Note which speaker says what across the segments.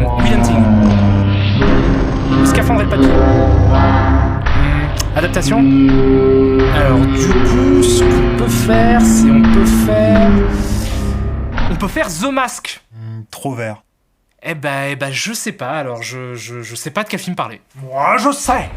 Speaker 1: Will Hunting. Le scaphandre et le papier. Adaptation. Alors du coup, ce qu'on peut faire, c'est on peut faire The Mask.
Speaker 2: Trop vert.
Speaker 1: Eh ben, je sais pas, alors je sais pas de quel film parler.
Speaker 2: Moi, je sais.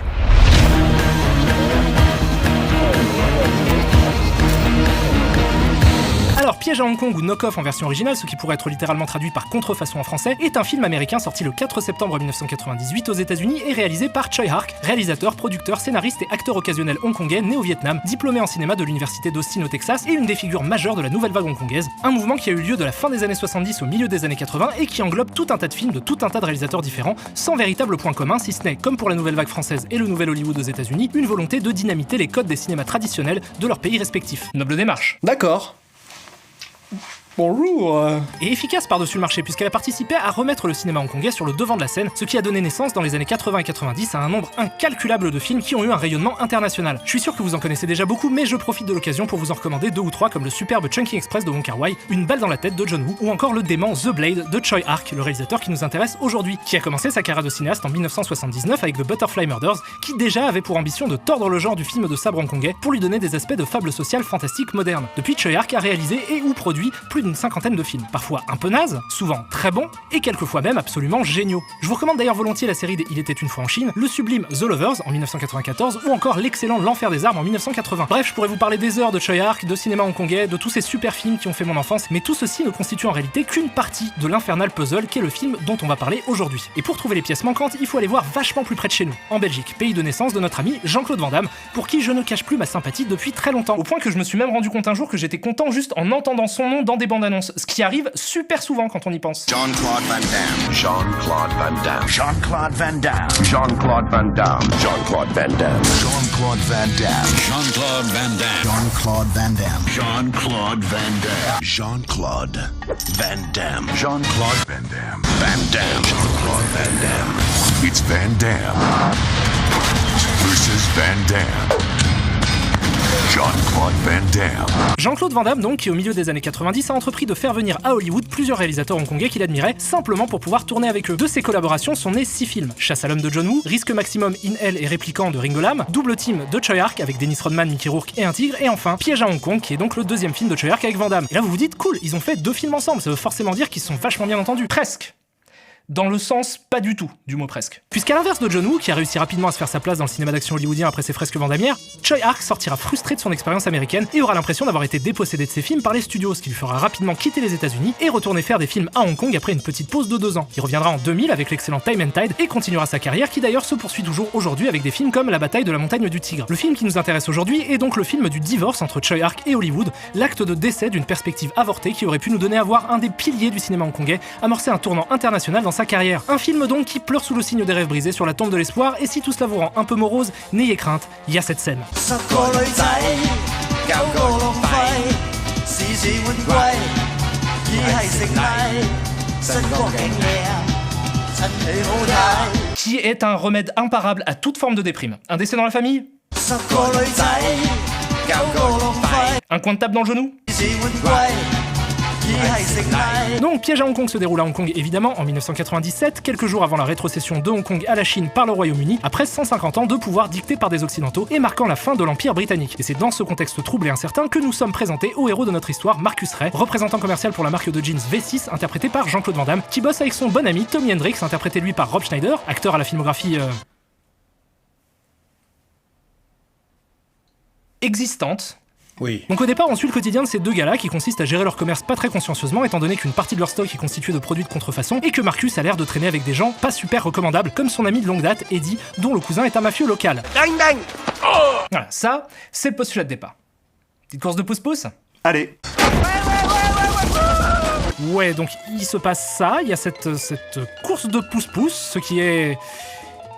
Speaker 1: Alors, Piège à Hong Kong ou Knock Off en version originale, ce qui pourrait être littéralement traduit par contrefaçon en français, est un film américain sorti le 4 septembre 1998 aux États-Unis et réalisé par Tsui Hark, réalisateur, producteur, scénariste et acteur occasionnel hongkongais né au Vietnam, diplômé en cinéma de l'université d'Austin au Texas et une des figures majeures de la nouvelle vague hongkongaise, un mouvement qui a eu lieu de la fin des années 70 au milieu des années 80 et qui englobe tout un tas de films de tout un tas de réalisateurs différents, sans véritable point commun, si ce n'est, comme pour la nouvelle vague française et le nouvel Hollywood aux États-Unis, une volonté de dynamiter les codes des cinémas traditionnels de leurs pays respectifs. Noble démarche.
Speaker 2: D'accord. Bonjour.
Speaker 1: Et efficace par-dessus le marché puisqu'elle a participé à remettre le cinéma hongkongais sur le devant de la scène, ce qui a donné naissance dans les années 80 et 90 à un nombre incalculable de films qui ont eu un rayonnement international. Je suis sûr que vous en connaissez déjà beaucoup, mais je profite de l'occasion pour vous en recommander 2 ou 3 comme le superbe Chungking Express de Wong Kar-wai, Une balle dans la tête de John Woo, ou encore le dément The Blade de Tsui Hark, le réalisateur qui nous intéresse aujourd'hui, qui a commencé sa carrière de cinéaste en 1979 avec The Butterfly Murders, qui déjà avait pour ambition de tordre le genre du film de sabre hongkongais pour lui donner des aspects de fable sociale fantastique moderne. Depuis, Tsui Hark a réalisé et ou produit plus d'une cinquantaine de films, parfois un peu nazes, souvent très bons, et quelquefois même absolument géniaux. Je vous recommande d'ailleurs volontiers la série des Il était une fois en Chine, le sublime The Lovers en 1994, ou encore l'excellent L'Enfer des Armes en 1980. Bref, je pourrais vous parler des heures de Tsui Hark, de cinéma hongkongais, de tous ces super films qui ont fait mon enfance, mais tout ceci ne constitue en réalité qu'une partie de l'infernal puzzle qu'est le film dont on va parler aujourd'hui. Et pour trouver les pièces manquantes, il faut aller voir vachement plus près de chez nous, en Belgique, pays de naissance de notre ami Jean-Claude Van Damme, pour qui je ne cache plus ma sympathie depuis très longtemps. Au point que je me suis même rendu compte un jour que j'étais content juste en entendant son nom dans des bandes annonces, ce qui arrive super souvent quand on y pense.
Speaker 3: Jean-Claude Van Damme.
Speaker 4: Jean-Claude Van Damme.
Speaker 3: Jean-Claude Van Damme.
Speaker 4: Jean-Claude Van Damme. Jean-Claude Van Damme.
Speaker 3: Jean-Claude Van Damme.
Speaker 4: Jean-Claude Van Damme.
Speaker 3: Jean-Claude Van Damme.
Speaker 4: Jean-Claude Van Damme.
Speaker 3: Jean-Claude Van Damme.
Speaker 4: Jean-Claude Van Damme. Van Damme. Jean-Claude Van Damme. It's Van Damme versus Van Damme. Jean-Claude Van Damme.
Speaker 1: Jean-Claude Van Damme, donc, qui au milieu des années 90 a entrepris de faire venir à Hollywood plusieurs réalisateurs hongkongais qu'il admirait, simplement pour pouvoir tourner avec eux. De ces collaborations sont nés 6 films. Chasse à l'homme de John Woo, Risque maximum in Hell et Répliquant de Ringo Lam, Double Team de Tsui Hark avec Dennis Rodman, Mickey Rourke et un tigre, et enfin Piège à Hong Kong, qui est donc le 2e film de Tsui Hark avec Van Damme. Et là vous vous dites, cool, ils ont fait 2 films ensemble, ça veut forcément dire qu'ils sont vachement bien entendus. Presque. Dans le sens pas du tout du mot presque. Puisqu'à l'inverse de John Woo, qui a réussi rapidement à se faire sa place dans le cinéma d'action hollywoodien après ses fresques vandamières, Tsui Hark sortira frustré de son expérience américaine et aura l'impression d'avoir été dépossédé de ses films par les studios, ce qui lui fera rapidement quitter les États-Unis et retourner faire des films à Hong Kong après une petite pause de 2 ans. Il reviendra en 2000 avec l'excellent Time and Tide et continuera sa carrière qui d'ailleurs se poursuit toujours aujourd'hui avec des films comme La bataille de la montagne du tigre. Le film qui nous intéresse aujourd'hui est donc le film du divorce entre Tsui Hark et Hollywood, l'acte de décès d'une perspective avortée qui aurait pu nous donner à voir un des piliers du cinéma hongkongais amorcer un tournant international dans sa carrière. Un film donc qui pleure sous le signe des rêves brisés sur la tombe de l'espoir, et si tout cela vous rend un peu morose, n'ayez crainte, il y a cette scène. Qui est un remède imparable à toute forme de déprime. Un décès dans la famille? Un coin de table dans le genou? Donc, Piège à Hong Kong se déroule à Hong Kong évidemment en 1997, quelques jours avant la rétrocession de Hong Kong à la Chine par le Royaume-Uni, après 150 ans de pouvoir dicté par des Occidentaux et marquant la fin de l'Empire britannique. Et c'est dans ce contexte troublé et incertain que nous sommes présentés au héros de notre histoire, Marcus Ray, représentant commercial pour la marque de jeans V6, interprété par Jean-Claude Van Damme, qui bosse avec son bon ami Tommy Hendrix, interprété lui par Rob Schneider, acteur à la filmographie existante.
Speaker 2: Oui.
Speaker 1: Donc au départ, on suit le quotidien de ces 2 gars-là qui consistent à gérer leur commerce pas très consciencieusement étant donné qu'une partie de leur stock est constituée de produits de contrefaçon et que Marcus a l'air de traîner avec des gens pas super recommandables comme son ami de longue date, Eddie, dont le cousin est un mafieux local.
Speaker 3: Bang bang.
Speaker 1: Voilà, ça, c'est le postulat de départ. Petite course de pouce-pouce?
Speaker 2: Allez.
Speaker 1: Ouais, donc il se passe ça, il y a cette course de pouce-pouce, ce qui est...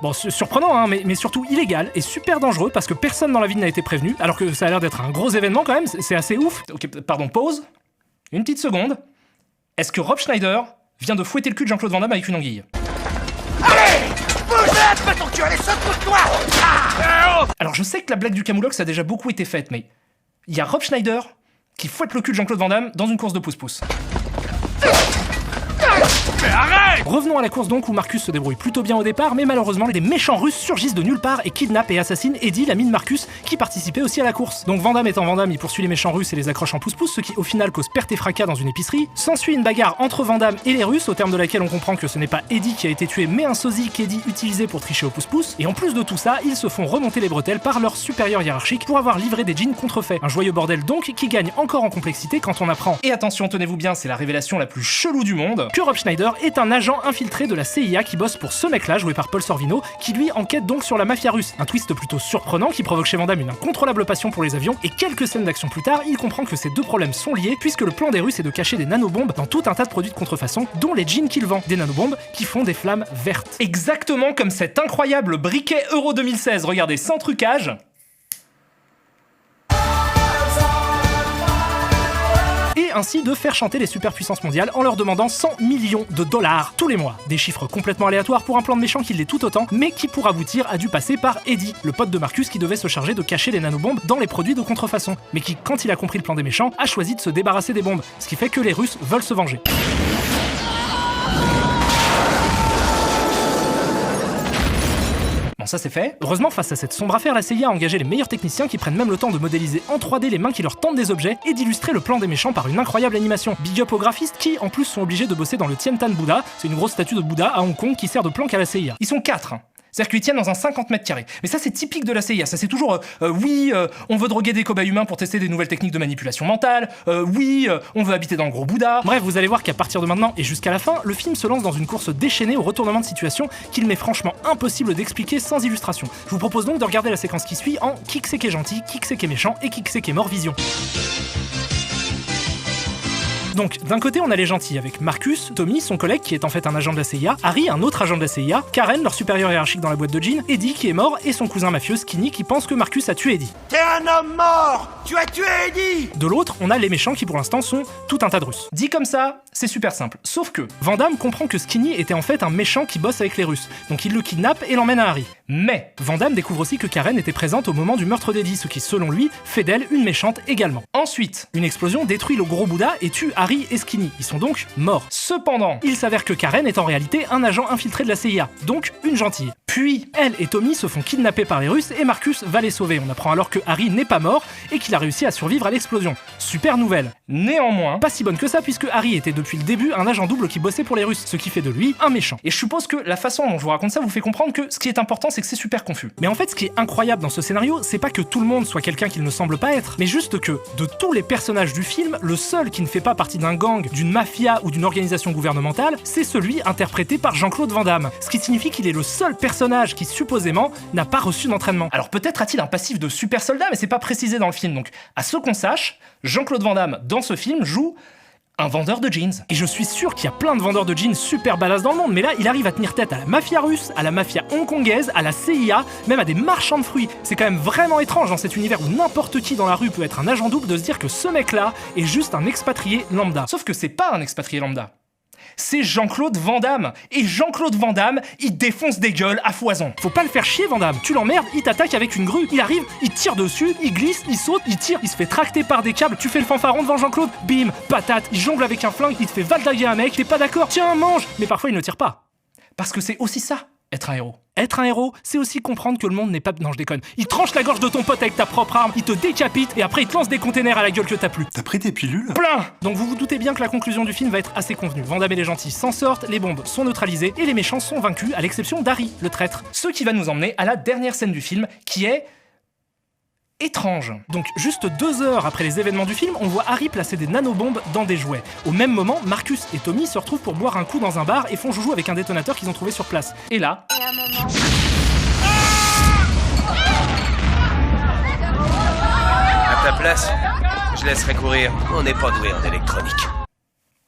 Speaker 1: Bon, surprenant, hein, mais surtout illégal et super dangereux parce que personne dans la ville n'a été prévenu, alors que ça a l'air d'être un gros événement quand même, c'est assez ouf. Ok, pardon, pause. Une petite seconde. Est-ce que Rob Schneider vient de fouetter le cul de Jean-Claude Van Damme avec une anguille?
Speaker 3: Allez, bouge là, fais ton cul, allez, saute-toi.
Speaker 1: Alors je sais que la blague du camoulox a déjà beaucoup été faite, mais il y a Rob Schneider qui fouette le cul de Jean-Claude Van Damme dans une course de pouce-pouce.
Speaker 3: Mais arrête!
Speaker 1: Revenons à la course donc où Marcus se débrouille plutôt bien au départ, mais malheureusement des méchants russes surgissent de nulle part et kidnappent et assassinent Eddie, l'ami de Marcus, qui participait aussi à la course. Donc Van Damme étant Van Damme, il poursuit les méchants russes et les accroche en pouce-pouce, ce qui au final cause perte et fracas dans une épicerie. S'ensuit une bagarre entre Van Damme et les Russes, au terme de laquelle on comprend que ce n'est pas Eddie qui a été tué, mais un sosie qu'Eddie utilisait pour tricher au pouce-pouce. Et en plus de tout ça, ils se font remonter les bretelles par leur supérieur hiérarchique pour avoir livré des jeans contrefaits. Un joyeux bordel donc qui gagne encore en complexité quand on apprend, et attention tenez-vous bien, c'est la révélation la plus chelou du monde, que Rob Schneider est un agent infiltré de la CIA qui bosse pour ce mec-là, joué par Paul Sorvino, qui lui enquête donc sur la mafia russe. Un twist plutôt surprenant qui provoque chez Van Damme une incontrôlable passion pour les avions, et quelques scènes d'action plus tard, il comprend que ces deux problèmes sont liés, puisque le plan des Russes est de cacher des nanobombes dans tout un tas de produits de contrefaçon, dont les jeans qu'il vend, des nanobombes qui font des flammes vertes. Exactement comme cet incroyable briquet Euro 2016, regardez, sans trucage. Et ainsi de faire chanter les superpuissances mondiales en leur demandant 100 millions de dollars tous les mois. Des chiffres complètement aléatoires pour un plan de méchant qui l'est tout autant, mais qui pour aboutir a dû passer par Eddie, le pote de Marcus qui devait se charger de cacher les nanobombes dans les produits de contrefaçon, mais qui, quand il a compris le plan des méchants, a choisi de se débarrasser des bombes, ce qui fait que les Russes veulent se venger. Bon, ça c'est fait. Heureusement, face à cette sombre affaire, la CIA a engagé les meilleurs techniciens qui prennent même le temps de modéliser en 3D les mains qui leur tendent des objets et d'illustrer le plan des méchants par une incroyable animation. Big up aux graphistes qui, en plus, sont obligés de bosser dans le Tiantan Buddha, c'est une grosse statue de Bouddha à Hong Kong qui sert de planque à la CIA. Ils sont 4. C'est-à-dire qu'ils tiennent dans un 50 mètres carrés. Mais ça, c'est typique de la CIA. Ça, c'est toujours on veut droguer des cobayes humains pour tester des nouvelles techniques de manipulation mentale. On veut habiter dans le gros Bouddha. Bref, vous allez voir qu'à partir de maintenant et jusqu'à la fin, le film se lance dans une course déchaînée au retournement de situation qu'il m'est franchement impossible d'expliquer sans illustration. Je vous propose donc de regarder la séquence qui suit en qui que c'est qui est gentil, qui que c'est qui est méchant et qui que c'est qui est mort vision. Donc, d'un côté, on a les gentils, avec Marcus, Tommy, son collègue qui est en fait un agent de la CIA, Harry, un autre agent de la CIA, Karen, leur supérieur hiérarchique dans la boîte de jeans, Eddie qui est mort, et son cousin mafieux Skinny qui pense que Marcus a tué Eddie.
Speaker 3: T'es un homme mort! Tu as tué Eddie!
Speaker 1: De l'autre, on a les méchants qui pour l'instant sont tout un tas de Russes. Dit comme ça, c'est super simple. Sauf que Van Damme comprend que Skinny était en fait un méchant qui bosse avec les Russes, donc il le kidnappe et l'emmène à Harry. Mais Van Damme découvre aussi que Karen était présente au moment du meurtre d'Eddie, ce qui selon lui fait d'elle une méchante également. Ensuite, une explosion détruit le gros Bouddha et tue Harry et Skinny. Ils sont donc morts. Cependant, il s'avère que Karen est en réalité un agent infiltré de la CIA, donc une gentille. Puis, elle et Tommy se font kidnapper par les Russes et Marcus va les sauver. On apprend alors que Harry n'est pas mort et qu'il a réussi à survivre à l'explosion. Super nouvelle. Néanmoins, pas si bonne que ça puisque Harry était depuis le début un agent double qui bossait pour les Russes, ce qui fait de lui un méchant. Et je suppose que la façon dont je vous raconte ça vous fait comprendre que ce qui est important c'est que c'est super confus. Mais en fait, ce qui est incroyable dans ce scénario, c'est pas que tout le monde soit quelqu'un qu'il ne semble pas être, mais juste que, de tous les personnages du film, le seul qui ne fait pas partie d'un gang, d'une mafia ou d'une organisation gouvernementale, c'est celui interprété par Jean-Claude Van Damme. Ce qui signifie qu'il est le seul personnage qui, supposément, n'a pas reçu d'entraînement. Alors peut-être a-t-il un passif de super soldat, mais c'est pas précisé dans le film, donc à ce qu'on sache, Jean-Claude Van Damme, dans ce film, joue un vendeur de jeans. Et je suis sûr qu'il y a plein de vendeurs de jeans super badass dans le monde, mais là, il arrive à tenir tête à la mafia russe, à la mafia hongkongaise, à la CIA, même à des marchands de fruits. C'est quand même vraiment étrange dans cet univers où n'importe qui dans la rue peut être un agent double de se dire que ce mec-là est juste un expatrié lambda. Sauf que c'est pas un expatrié lambda. C'est Jean-Claude Van Damme. Et Jean-Claude Van Damme, il défonce des gueules à foison. Faut pas le faire chier, Van Damme. Tu l'emmerdes, il t'attaque avec une grue. Il arrive, il tire dessus, il glisse, il saute, il tire, il se fait tracter par des câbles. Tu fais le fanfaron devant Jean-Claude, bim, patate, il jongle avec un flingue, il te fait valdaguer un mec, t'es pas d'accord, tiens, mange. Mais parfois, il ne tire pas. Parce que c'est aussi ça, être un héros. Être un héros, c'est aussi comprendre que le monde n'est pas... Non, je déconne. Il tranche la gorge de ton pote avec ta propre arme, il te décapite, et après il te lance des containers à la gueule que t'as plus.
Speaker 2: T'as pris tes pilules?
Speaker 1: Plein. Donc vous vous doutez bien que la conclusion du film va être assez convenue. Van Damme et les gentils s'en sortent, les bombes sont neutralisées, et les méchants sont vaincus, à l'exception d'Harry, le traître. Ce qui va nous emmener à la dernière scène du film, qui est... étrange. Donc juste 2 heures après les événements du film, on voit Harry placer des nanobombes dans des jouets. Au même moment, Marcus et Tommy se retrouvent pour boire un coup dans un bar et font joujou avec un détonateur qu'ils ont trouvé sur place. Et là...
Speaker 5: À ta place, je laisserai courir. On n'est pas doué en électronique.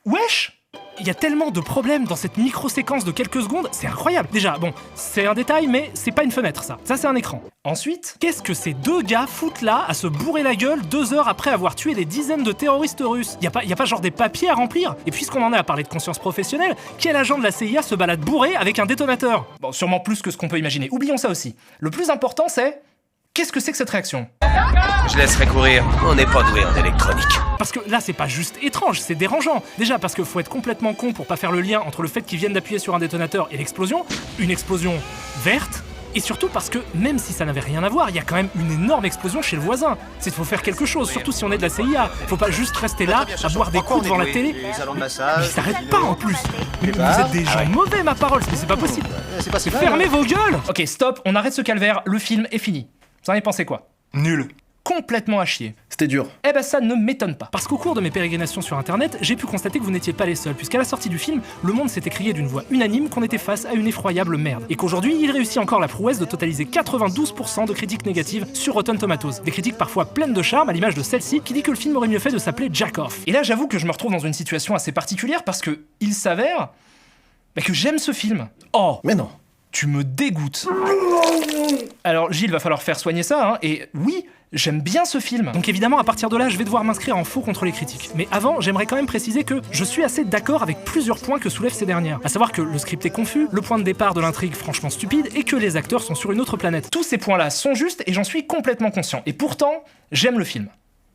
Speaker 1: Wesh! Il y a tellement de problèmes dans cette micro-séquence de quelques secondes, c'est incroyable. Déjà, bon, c'est un détail, mais c'est pas une fenêtre, ça. Ça, c'est un écran. Ensuite, qu'est-ce que ces 2 gars foutent là à se bourrer la gueule 2 heures après avoir tué des dizaines de terroristes russes? Y a pas genre des papiers à remplir? Et puisqu'on en est à parler de conscience professionnelle, quel agent de la CIA se balade bourré avec un détonateur? Bon, sûrement plus que ce qu'on peut imaginer. Oublions ça aussi. Le plus important, c'est... qu'est-ce que c'est que cette réaction?
Speaker 5: Je laisserai courir, on n'est pas doué en électronique.
Speaker 1: Parce que là, c'est pas juste étrange, c'est dérangeant. Déjà parce qu'il faut être complètement con pour pas faire le lien entre le fait qu'ils viennent d'appuyer sur un détonateur et l'explosion, une explosion verte, et surtout parce que, même si ça n'avait rien à voir, il y a quand même une énorme explosion chez le voisin. C'est qu'il faut faire quelque chose, surtout si on est de la CIA. Faut pas juste rester là, à boire des coups devant la télé. Mais il s'arrête pas en plus. Mais vous êtes des gens mauvais, ma parole, mais c'est pas possible. Fermez vos gueules. Ok, stop, on arrête ce calvaire, le film est fini. Vous en avez pensé quoi?
Speaker 2: Nul.
Speaker 1: Complètement à chier.
Speaker 6: C'était dur.
Speaker 1: Eh ben ça ne m'étonne pas. Parce qu'au cours de mes pérégrinations sur internet, j'ai pu constater que vous n'étiez pas les seuls, puisqu'à la sortie du film, le monde s'était crié d'une voix unanime qu'on était face à une effroyable merde. Et qu'aujourd'hui, il réussit encore la prouesse de totaliser 92% de critiques négatives sur Rotten Tomatoes. Des critiques parfois pleines de charme, à l'image de celle-ci, qui dit que le film aurait mieux fait de s'appeler Jack Off. Et là, j'avoue que je me retrouve dans une situation assez particulière parce que il s'avère que j'aime ce film. Oh,
Speaker 6: Mais non.
Speaker 1: tu me dégoûtes. Alors Gilles, va falloir faire soigner ça, hein, et oui, j'aime bien ce film. Donc évidemment, à partir de là, je vais devoir m'inscrire en faux contre les critiques. Mais avant, j'aimerais quand même préciser que je suis assez d'accord avec plusieurs points que soulèvent ces dernières. À savoir que le script est confus, le point de départ de l'intrigue franchement stupide, et que les acteurs sont sur une autre planète. Tous ces points-là sont justes, et j'en suis complètement conscient. Et pourtant, j'aime le film.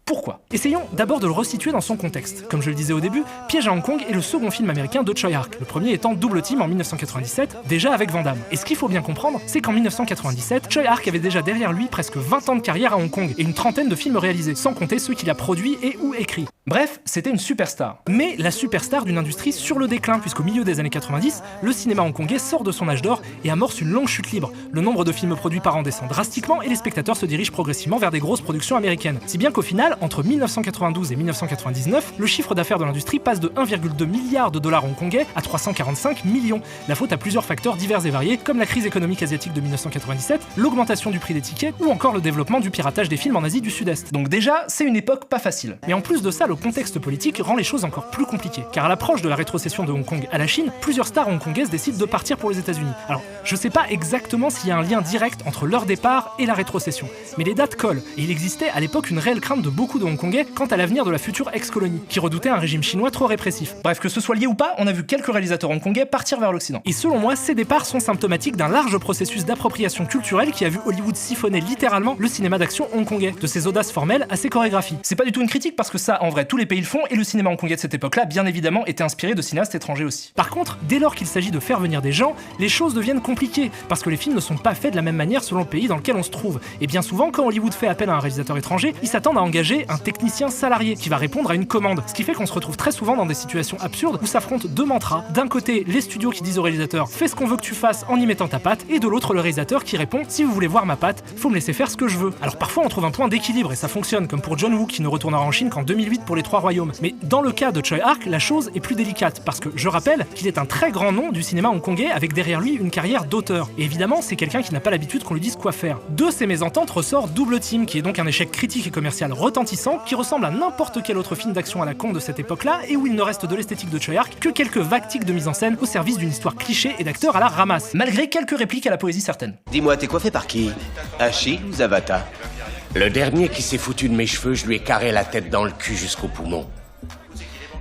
Speaker 1: Pourquoi? Essayons d'abord de le resituer dans son contexte. Comme je le disais au début, Piège à Hong Kong est le second film américain de Tsui Hark, le premier étant Double Team en 1997, déjà avec Van Damme. Et ce qu'il faut bien comprendre, c'est qu'en 1997, Tsui Hark avait déjà derrière lui presque 20 ans de carrière à Hong Kong et une trentaine de films réalisés, sans compter ceux qu'il a produits et ou écrits. Bref, c'était une superstar. Mais la superstar d'une industrie sur le déclin, puisqu'au milieu des années 90, le cinéma hongkongais sort de son âge d'or et amorce une longue chute libre. Le nombre de films produits par an descend drastiquement et les spectateurs se dirigent progressivement vers des grosses productions américaines. Si bien qu'au final, entre 1992 et 1999, le chiffre d'affaires de l'industrie passe de 1,2 milliard de dollars hongkongais à 345 millions. La faute à plusieurs facteurs divers et variés, comme la crise économique asiatique de 1997, l'augmentation du prix des tickets ou encore le développement du piratage des films en Asie du Sud-Est. Donc déjà, c'est une époque pas facile. Mais en plus de ça, le contexte politique rend les choses encore plus compliquées, car à l'approche de la rétrocession de Hong Kong à la Chine, plusieurs stars hongkongaises décident de partir pour les États-Unis. Alors, je sais pas exactement s'il y a un lien direct entre leur départ et la rétrocession, mais les dates collent, et il existait à l'époque une réelle crainte de beaucoup de Hongkongais quant à l'avenir de la future ex-colonie, qui redoutait un régime chinois trop répressif. Bref, que ce soit lié ou pas, on a vu quelques réalisateurs hongkongais partir vers l'Occident. Et selon moi, ces départs sont symptomatiques d'un large processus d'appropriation culturelle qui a vu Hollywood siphonner littéralement le cinéma d'action hongkongais, de ses audaces formelles à ses chorégraphies. C'est pas du tout une critique parce que ça, en vrai, tous les pays le font, et le cinéma hongkongais de cette époque-là, bien évidemment, était inspiré de cinéastes étrangers aussi. Par contre, dès lors qu'il s'agit de faire venir des gens, les choses deviennent compliquées, parce que les films ne sont pas faits de la même manière selon le pays dans lequel on se trouve. Et bien souvent, quand Hollywood fait appel à un réalisateur étranger, ils s'attendent à engager un technicien salarié qui va répondre à une commande, ce qui fait qu'on se retrouve très souvent dans des situations absurdes où s'affrontent deux mantras. D'un côté, les studios qui disent au réalisateur « fais ce qu'on veut que tu fasses en y mettant ta patte », et de l'autre, le réalisateur qui répond « si vous voulez voir ma patte, faut me laisser faire ce que je veux ». Alors parfois, on trouve un point d'équilibre et ça fonctionne, comme pour John Woo qui ne retournera en Chine qu'en 2008 pour les Trois Royaumes. Mais dans le cas de Tsui Hark, la chose est plus délicate, parce que je rappelle qu'il est un très grand nom du cinéma hongkongais avec derrière lui une carrière d'auteur. Et évidemment, c'est quelqu'un qui n'a pas l'habitude qu'on lui dise quoi faire. De ces mésententes ressort Double Team, qui est donc un échec critique et commercial retentissant, qui ressemble à n'importe quel autre film d'action à la con de cette époque-là, et où il ne reste de l'esthétique de Tsui Hark que quelques vagues tics de mise en scène au service d'une histoire cliché et d'acteurs à la ramasse, malgré quelques répliques à la poésie certaine.
Speaker 7: Dis-moi, t'es coiffé par qui? Achille ou Zavata? Le dernier qui s'est foutu de mes cheveux, je lui ai carré la tête dans le cul jusqu'au poumon.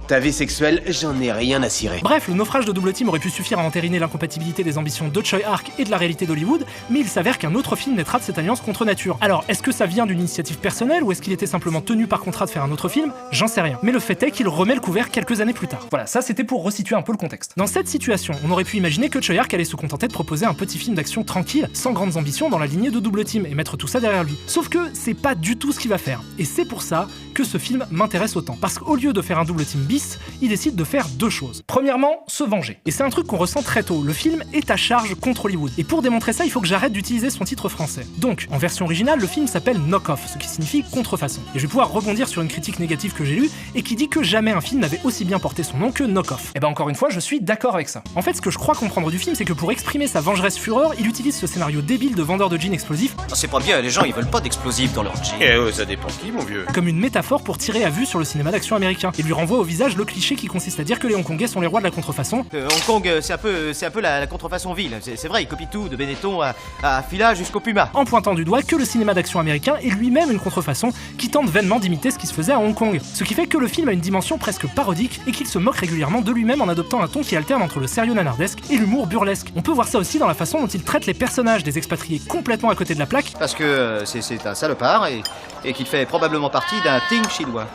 Speaker 7: Ta vie sexuelle, j'en ai rien à cirer.
Speaker 1: Bref, le naufrage de Double Team aurait pu suffire à entériner l'incompatibilité des ambitions de Tsui Hark et de la réalité d'Hollywood, mais il s'avère qu'un autre film naîtra de cette alliance contre nature. Alors, est-ce que ça vient d'une initiative personnelle ou est-ce qu'il était simplement tenu par contrat de faire un autre film? J'en sais rien. Mais le fait est qu'il remet le couvert quelques années plus tard. Voilà, ça c'était pour resituer un peu le contexte. Dans cette situation, on aurait pu imaginer que Tsui Hark allait se contenter de proposer un petit film d'action tranquille, sans grandes ambitions dans la lignée de Double Team et mettre tout ça derrière lui. Sauf que c'est pas du tout ce qu'il va faire. Et c'est pour ça que ce film m'intéresse autant. Parce qu'au lieu de faire un Double Team bis, il décide de faire deux choses. Premièrement, se venger. Et c'est un truc qu'on ressent très tôt, le film est à charge contre Hollywood. Et pour démontrer ça, il faut que j'arrête d'utiliser son titre français. Donc, en version originale, le film s'appelle Knock-Off, ce qui signifie contrefaçon. Et je vais pouvoir rebondir sur une critique négative que j'ai lue, et qui dit que jamais un film n'avait aussi bien porté son nom que Knock-Off. Et ben encore une fois, je suis d'accord avec ça. En fait, ce que je crois comprendre du film, c'est que pour exprimer sa vengeresse fureur, il utilise ce scénario débile de vendeur de jeans explosifs.
Speaker 8: C'est pas bien, les gens ils veulent pas d'explosifs dans leur jeans.
Speaker 5: Ça dépend qui, mon vieux.
Speaker 1: Comme une métaphore pour tirer à vue sur le cinéma d'action américain, et lui renvoie au visage dégage le cliché qui consiste à dire que les Hongkongais sont les rois de la contrefaçon.
Speaker 3: Hong Kong, c'est un peu la contrefaçon ville. C'est vrai, il copie tout, de Benetton à Fila jusqu'au Puma.
Speaker 1: En pointant du doigt que le cinéma d'action américain est lui-même une contrefaçon qui tente vainement d'imiter ce qui se faisait à Hong Kong. Ce qui fait que le film a une dimension presque parodique et qu'il se moque régulièrement de lui-même en adoptant un ton qui alterne entre le sérieux nanardesque et l'humour burlesque. On peut voir ça aussi dans la façon dont il traite les personnages des expatriés complètement à côté de la plaque.
Speaker 3: Parce que c'est un salopard et qu'il fait probablement partie d'un ting chinois.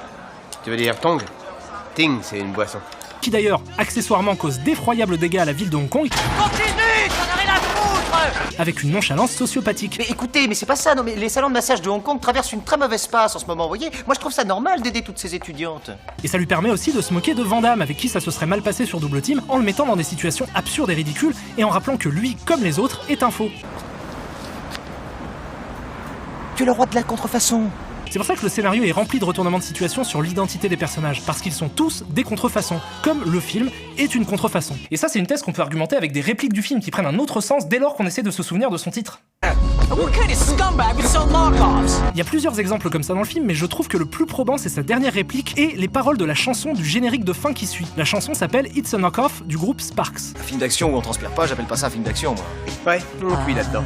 Speaker 7: Tu veux dire Tong? Ting, c'est une boisson.
Speaker 1: Qui d'ailleurs, accessoirement, cause d'effroyables dégâts à la ville de Hong Kong.
Speaker 3: Continue, t'en as rien à foutre!
Speaker 1: Avec une nonchalance sociopathique.
Speaker 3: Mais écoutez, mais c'est pas ça, non, mais les salons de massage de Hong Kong traversent une très mauvaise passe en ce moment, vous voyez? Moi je trouve ça normal d'aider toutes ces étudiantes.
Speaker 1: Et ça lui permet aussi de se moquer de Van Damme, avec qui ça se serait mal passé sur Double Team, en le mettant dans des situations absurdes et ridicules, et en rappelant que lui, comme les autres, est un faux.
Speaker 3: Tu es le roi de la contrefaçon.
Speaker 1: C'est pour ça que le scénario est rempli de retournements de situation sur l'identité des personnages, parce qu'ils sont tous des contrefaçons, comme le film est une contrefaçon. Et ça, c'est une thèse qu'on peut argumenter avec des répliques du film qui prennent un autre sens dès lors qu'on essaie de se souvenir de son titre. Il y a plusieurs exemples comme ça dans le film, mais je trouve que le plus probant c'est sa dernière réplique et les paroles de la chanson du générique de fin qui suit. La chanson s'appelle It's a Knockoff du groupe Sparks.
Speaker 3: Un film d'action où on transpire pas, j'appelle pas ça un film d'action, moi.
Speaker 7: Ouais, on cuit là-dedans.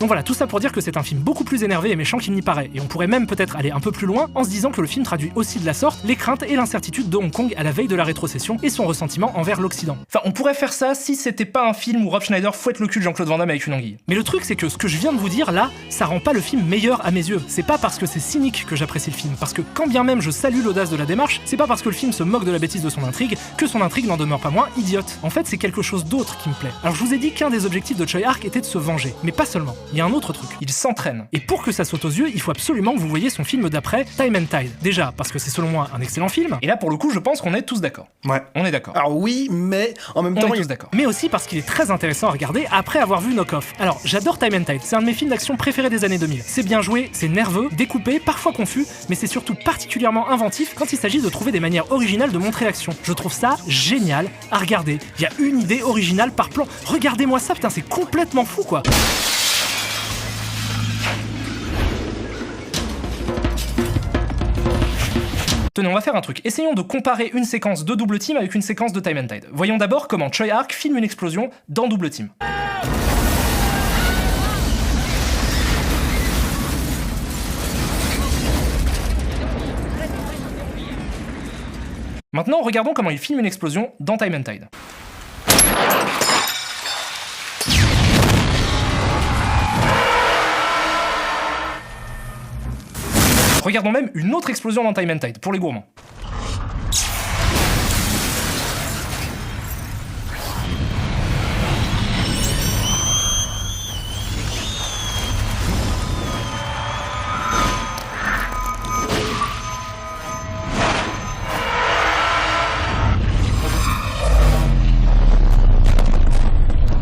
Speaker 1: Donc voilà, tout ça pour dire que c'est un film beaucoup plus énervé et méchant qu'il n'y paraît, et on pourrait même peut-être aller un peu plus loin en se disant que le film traduit aussi de la sorte les craintes et l'incertitude de Hong Kong à la veille de la rétrocession et son ressentiment envers l'Occident. Enfin, on pourrait faire ça si c'était pas un film où Rob Schneider fouette le cul de Jean-Claude Van Damme avec une anguille. Mais le truc c'est que ce que je viens de vous dire là, ça rend pas le film meilleur à mes yeux. C'est pas parce que c'est cynique que j'apprécie le film, parce que quand bien même je salue l'audace de la démarche, c'est pas parce que le film se moque de la bêtise de son intrigue que son intrigue n'en demeure pas moins idiote. En fait, c'est quelque chose d'autre qui me plaît. Alors je vous ai dit qu'un des objectifs de Choi Ark était de se venger, mais pas seulement. Il y a un autre truc. Il s'entraîne. Et pour que ça saute aux yeux, il faut absolument que vous voyez son film d'après, Time and Tide. Déjà, parce que c'est selon moi un excellent film, et là pour le coup je pense qu'on est tous d'accord.
Speaker 2: Ouais.
Speaker 1: On est d'accord.
Speaker 2: Alors oui, mais en même temps...
Speaker 1: On est tous d'accord. Mais aussi parce qu'il est très intéressant à regarder après avoir vu Knock Off. Alors, j'adore Time and Tide, c'est un de mes films d'action préférés des années 2000. C'est bien joué, c'est nerveux, découpé, parfois confus, mais c'est surtout particulièrement inventif quand il s'agit de trouver des manières originales de montrer l'action. Je trouve ça génial à regarder. Il y a une idée originale par plan. Regardez-moi ça, putain, c'est complètement fou quoi. Tenez, on va faire un truc. Essayons de comparer une séquence de Double Team avec une séquence de Time and Tide. Voyons d'abord comment Choi Ark filme une explosion dans Double Team. Maintenant, regardons comment il filme une explosion dans Time and Tide. Regardons même une autre explosion dans Time and Tide, pour les gourmands.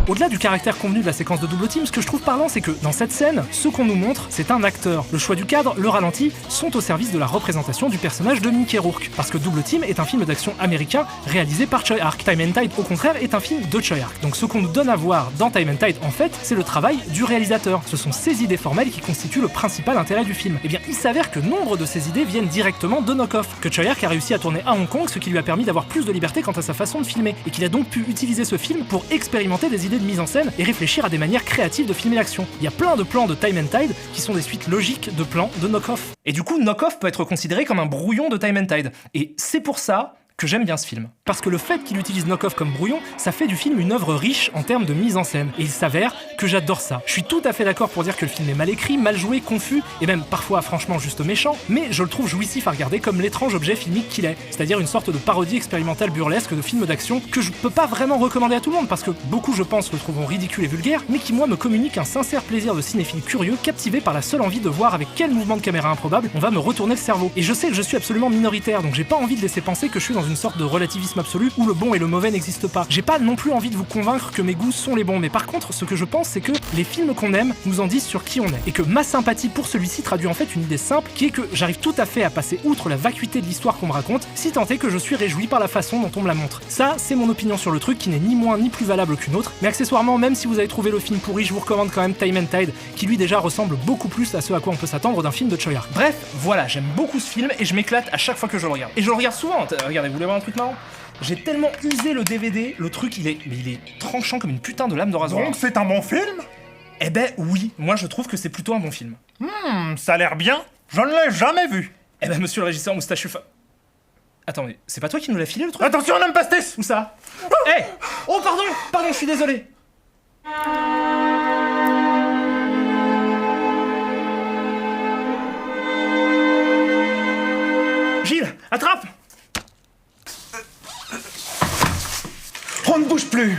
Speaker 1: Au-delà du caractère convenu de la séquence de Double Team, ce que je trouve parlant, c'est que dans cette scène, ce qu'on nous montre, c'est un acteur. Le choix du cadre, le ralenti, sont au service de la représentation du personnage de Mickey Rourke. Parce que Double Team est un film d'action américain réalisé par Choi Ark. Time and Tide, au contraire, est un film de Choi Ark. Donc ce qu'on nous donne à voir dans Time and Tide, en fait, c'est le travail du réalisateur. Ce sont ces idées formelles qui constituent le principal intérêt du film. Et bien, il s'avère que nombre de ces idées viennent directement de Knock Off, que Choi Ark a réussi à tourner à Hong Kong, ce qui lui a permis d'avoir plus de liberté quant à sa façon de filmer, et qu'il a donc pu utiliser ce film pour expérimenter des idées de mise en scène et réfléchir à des manières créatives de filmer l'action. Il y a plein de plans de Time and Tide qui sont des suites logiques de plans de Knock Off. Et du coup, Knock Off peut être considéré comme un brouillon de Time and Tide. Et c'est pour ça que j'aime bien ce film. Parce que le fait qu'il utilise Knock Off comme brouillon, ça fait du film une œuvre riche en termes de mise en scène. Et il s'avère que j'adore ça. Je suis tout à fait d'accord pour dire que le film est mal écrit, mal joué, confus, et même parfois franchement juste méchant, mais je le trouve jouissif à regarder comme l'étrange objet filmique qu'il est. C'est-à-dire une sorte de parodie expérimentale burlesque de film d'action que je peux pas vraiment recommander à tout le monde, parce que beaucoup, je pense, le trouveront ridicule et vulgaire, mais qui moi me communique un sincère plaisir de cinéphile curieux, captivé par la seule envie de voir avec quel mouvement de caméra improbable on va me retourner le cerveau. Et je sais que je suis absolument minoritaire, donc j'ai pas envie de laisser penser que je suis dans une une sorte de relativisme absolu où le bon et le mauvais n'existent pas. J'ai pas non plus envie de vous convaincre que mes goûts sont les bons, mais par contre, ce que je pense, c'est que les films qu'on aime nous en disent sur qui on est, et que ma sympathie pour celui-ci traduit en fait une idée simple, qui est que j'arrive tout à fait à passer outre la vacuité de l'histoire qu'on me raconte, si tant est que je suis réjoui par la façon dont on me la montre. Ça, c'est mon opinion sur le truc, qui n'est ni moins ni plus valable qu'une autre, mais accessoirement, même si vous avez trouvé le film pourri, je vous recommande quand même Time and Tide, qui lui déjà ressemble beaucoup plus à ce à quoi on peut s'attendre d'un film de Choi Ark. Bref, voilà, j'aime beaucoup ce film et je m'éclate à chaque fois que je le regarde. Et je le regarde souvent, regardez, vous voulez voir un truc marrant ? J'ai tellement usé le DVD, le truc il est tranchant comme une putain de lame de rasoir.
Speaker 6: Donc c'est un bon film?
Speaker 1: Eh ben oui, moi je trouve que c'est plutôt un bon film.
Speaker 6: Ça a l'air bien. Je ne l'ai jamais vu.
Speaker 1: Eh ben monsieur le régisseur moustachu Attends, mais c'est pas toi qui nous l'as filé le truc?
Speaker 6: Attention, n'aime pas Stés.
Speaker 1: Où ça? Eh Oh pardon, je suis désolé. Gilles, attrape!
Speaker 2: On ne bouge plus.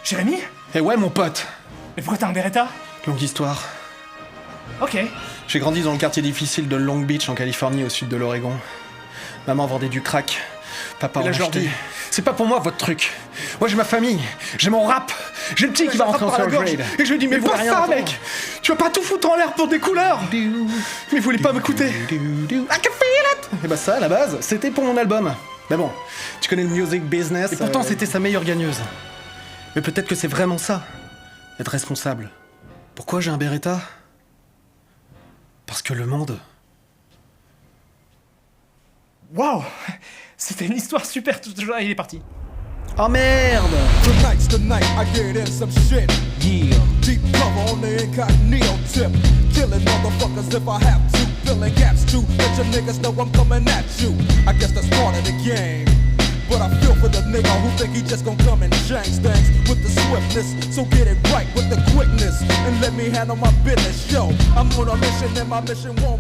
Speaker 1: Jérémy?
Speaker 2: Eh ouais, mon pote.
Speaker 1: Mais pourquoi t'as un Beretta?
Speaker 2: Longue histoire.
Speaker 1: Ok.
Speaker 2: J'ai grandi dans le quartier difficile de Long Beach, en Californie, au sud de l'Oregon. Maman vendait du crack. Papa en achetait. C'est pas pour moi, votre truc. Moi, j'ai ma famille. J'ai mon rap. J'ai le petit qui va rentrer en third grade. Et je lui dis, mais pas ça, mec. Tu vas pas tout foutre en l'air pour des couleurs. Mais vous voulez pas m'écouter. I can feel it. Et bah ça, à la base, c'était pour mon album. Mais bon, tu connais le music business. Et pourtant, c'était sa meilleure gagneuse. Mais peut-être que c'est vraiment ça, être responsable. Pourquoi j'ai un Beretta? Parce que le monde...
Speaker 1: Waouh! C'était une histoire super, il est parti.
Speaker 2: Oh merde!
Speaker 8: Tonight's the night I get in some shit. Yeah. Deep cover on the incognito tip. Killing motherfuckers if I have to. Filling gaps too. Let your niggas know I'm coming at you. I guess that's part of the game. But I feel for the nigga who think he just gon' come and change things with the swiftness. So get it right with the quickness and let me handle my business. Yo, I'm on a mission and my mission won't